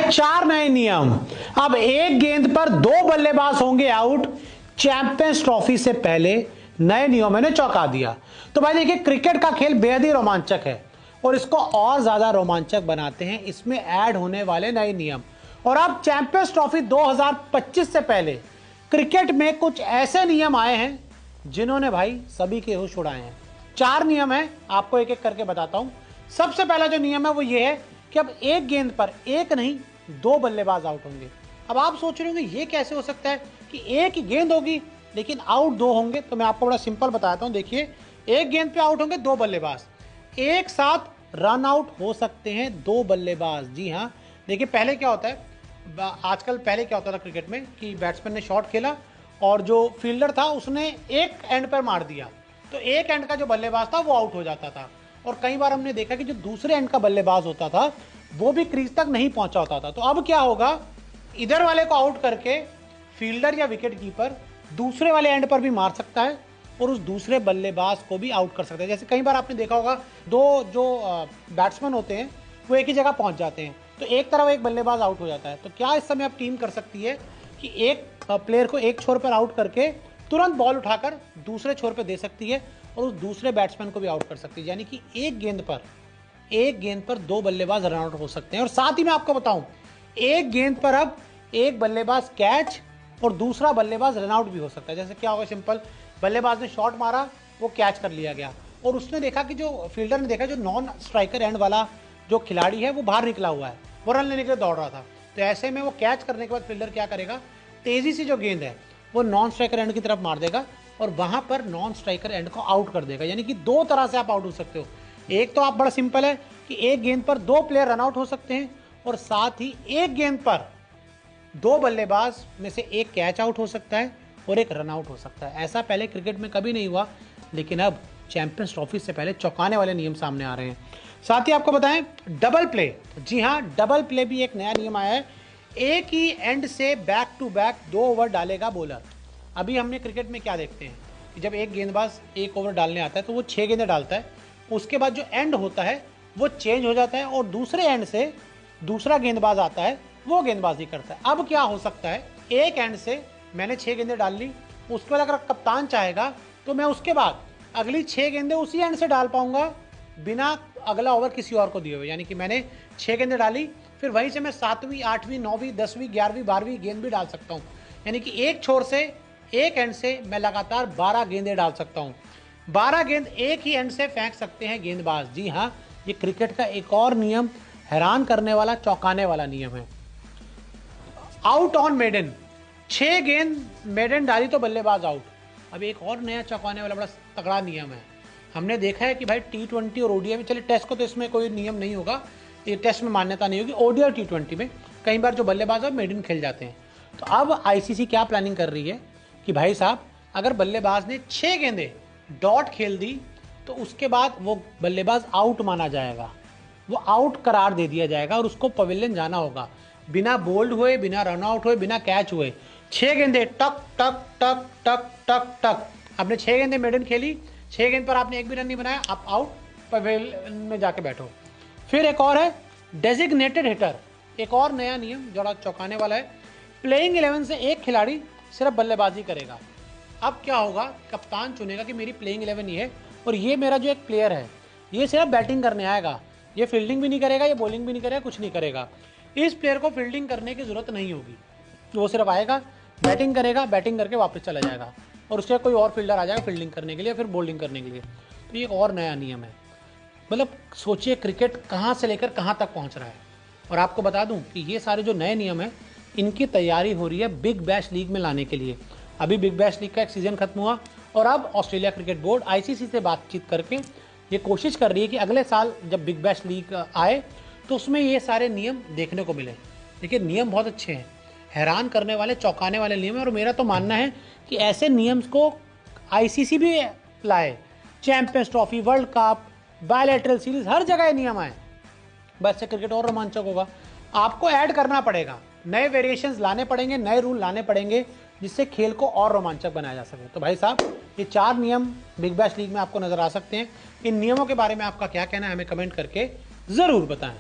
चार नए नियम। अब एक गेंद पर दो बल्लेबाज होंगे आउट। चैंपियंस ट्रॉफी से पहले नए नियमों ने चौंका दिया। तो भाई देखिए, क्रिकेट का खेल बेहद ही रोमांचक है और इसको और ज्यादा रोमांचक बनाते हैं इसमें ऐड होने वाले नए नियम। और अब चैंपियंस ट्रॉफी 2025 से पहले क्रिकेट में कुछ ऐसे नियम आए हैं जिन्होंने भाई सभी के होश उड़ाए हैं। चार नियम है, आपको एक एक करके बताता हूं। सबसे पहला जो नियम है वो ये है कि अब एक गेंद पर एक नहीं दो बल्लेबाज आउट होंगे। अब आप सोच रहे होंगे ये कैसे हो सकता है कि एक ही गेंद होगी लेकिन आउट दो होंगे। तो मैं आपको बड़ा सिंपल बताता हूं। देखिए, एक गेंद पे आउट होंगे दो बल्लेबाज, एक साथ रन आउट हो सकते हैं दो बल्लेबाज। जी हाँ, देखिए पहले क्या होता है, आजकल पहले क्या होता था क्रिकेट में कि बैट्समैन ने शॉट खेला और जो फील्डर था उसने एक एंड पर मार दिया, तो एक एंड का जो बल्लेबाज था वो आउट हो जाता था। और कई बार हमने देखा कि जो दूसरे एंड का बल्लेबाज होता था वो भी क्रीज तक नहीं पहुंचा होता था। तो अब क्या होगा, इधर वाले को आउट करके फील्डर या विकेट कीपर दूसरे वाले एंड पर भी मार सकता है और उस दूसरे बल्लेबाज को भी आउट कर सकता है। जैसे कई बार आपने देखा होगा, दो जो बैट्समैन होते हैं वो एक ही जगह पहुंच जाते हैं, तो एक तरफ एक बल्लेबाज आउट हो जाता है। तो क्या इस समय अब टीम कर सकती है कि एक प्लेयर को एक छोर पर आउट करके तुरंत बॉल उठाकर दूसरे छोर पर दे सकती है और उस दूसरे बैट्समैन को भी आउट कर सकती है। यानी कि एक गेंद पर दो बल्लेबाज रन आउट हो सकते हैं। और साथ ही मैं आपको बताऊं, एक गेंद पर अब एक बल्लेबाज कैच और दूसरा बल्लेबाज रन आउट भी हो सकता है। जैसे क्या होगा, सिंपल, बल्लेबाज ने शॉट मारा, वो कैच कर लिया गया और उसने देखा कि जो फील्डर ने देखा जो नॉन स्ट्राइकर एंड वाला जो खिलाड़ी है वो बाहर निकला हुआ है, वो रन लेने के लिए दौड़ रहा था। तो ऐसे में वो कैच करने के बाद फील्डर क्या करेगा, तेजी से जो गेंद है वो नॉन स्ट्राइकर एंड की तरफ मार देगा और वहां पर नॉन स्ट्राइकर एंड को आउट कर देगा। यानी कि दो तरह से आप आउट हो सकते हो। एक तो आप बड़ा सिंपल है कि एक गेंद पर दो प्लेयर रन आउट हो सकते हैं और साथ ही एक गेंद पर दो बल्लेबाज में से एक कैच आउट हो सकता है और एक रन आउट हो सकता है। ऐसा पहले क्रिकेट में कभी नहीं हुआ, लेकिन अब चैंपियंस ट्रॉफी से पहले चौंकाने वाले नियम सामने आ रहे हैं। साथ ही आपको बताएं, डबल प्ले। जी हाँ, डबल प्ले भी एक नया नियम आया है। एक ही एंड से बैक टू बैक दो ओवर डालेगा बॉलर। अभी हमने क्रिकेट में क्या देखते हैं कि जब एक गेंदबाज एक ओवर डालने आता है तो वो 6 गेंदें डालता है, उसके बाद जो एंड होता है वो चेंज हो जाता है और दूसरे एंड से दूसरा गेंदबाज आता है, वो गेंदबाजी करता है। अब क्या हो सकता है, एक एंड से मैंने 6 गेंदें डाल ली, उसके बाद अगर कप्तान चाहेगा तो मैं उसके बाद अगली 6 गेंदें उसी एंड से डाल पाऊंगा बिना अगला ओवर किसी और को दिए हुए। यानी कि मैंने 6 गेंदें डाली, फिर वहीं से मैं 7वीं 8वीं 9वीं 10वीं 11वीं 12वीं गेंद भी डाल सकता हूँ। यानी कि एक छोर से एक एंड से मैं लगातार 12 गेंदें डाल सकता हूँ। 12 गेंद एक ही एंड से फेंक सकते हैं गेंदबाज। जी हाँ, ये क्रिकेट का एक और नियम, हैरान करने वाला, चौंकाने वाला नियम है। आउट ऑन मेडन, 6 गेंद मेडन डाली तो बल्लेबाज आउट। अब एक और नया चौंकाने वाला बड़ा तगड़ा नियम है। हमने देखा है कि भाई T20 और ओडीआई में, चलिए टेस्ट को तो इसमें कोई नियम नहीं होगा, ये टेस्ट में मान्यता नहीं होगी, ओडीआई और T20 में कई बार जो बल्लेबाज है मेडन खेल जाते हैं। तो अब आईसीसी क्या प्लानिंग कर रही है कि भाई साहब, अगर बल्लेबाज ने 6 गेंदें डॉट खेल दी तो उसके बाद वो बल्लेबाज आउट माना जाएगा, वो आउट करार दे दिया जाएगा और उसको पवेलियन जाना होगा बिना बोल्ड हुए, बिना रन आउट हुए, बिना कैच हुए। 6 गेंदें टक टक टक टक टक टक, आपने 6 गेंदें मेडन खेली, 6 गेंद पर आपने एक भी रन नहीं बनाया, आप आउट, पवेलियन में जाके बैठो। फिर एक और है डेजिग्नेटेड हिटर, एक और नया नियम जो बड़ा चौंकाने वाला है। प्लेइंग 11 से एक खिलाड़ी सिर्फ बल्लेबाजी करेगा। अब क्या होगा, कप्तान चुनेगा कि मेरी प्लेइंग 11 ये है और ये मेरा जो एक प्लेयर है ये सिर्फ बैटिंग करने आएगा, ये फील्डिंग भी नहीं करेगा, ये बॉलिंग भी नहीं करेगा, कुछ नहीं करेगा। इस प्लेयर को फील्डिंग करने की जरूरत नहीं होगी, वो सिर्फ आएगा, बैटिंग करेगा, बैटिंग करके वापस चला जाएगा और उसके कोई और फील्डर आ जाएगा फील्डिंग करने के लिए, फिर बॉलिंग करने के लिए। तो ये एक और नया नियम है। मतलब सोचिए क्रिकेट कहाँ से लेकर कहाँ तक पहुँच रहा है। और आपको बता दूं कि ये सारे जो नए नियम हैं इनकी तैयारी हो रही है बिग बैश लीग में लाने के लिए। अभी बिग बैश लीग का एक सीज़न खत्म हुआ और अब ऑस्ट्रेलिया क्रिकेट बोर्ड आईसीसी से बातचीत करके ये कोशिश कर रही है कि अगले साल जब बिग बैश लीग आए तो उसमें ये सारे नियम देखने को मिले। देखिए, नियम बहुत अच्छे हैं, हैरान करने वाले, चौंकाने वाले नियम है और मेरा तो मानना है कि ऐसे नियम्स को आईसीसी भी लाए। Champions trophy, world cup, bilateral series, हर जगह नियम आए, बस से क्रिकेट और रोमांचक होगा। आपको ऐड करना पड़ेगा, नए वेरिएशंस लाने पड़ेंगे, नए रूल लाने पड़ेंगे जिससे खेल को और रोमांचक बनाया जा सके। तो भाई साहब, ये 4 नियम बिग बैश लीग में आपको नजर आ सकते हैं। इन नियमों के बारे में आपका क्या कहना है, हमें कमेंट करके जरूर बताएं।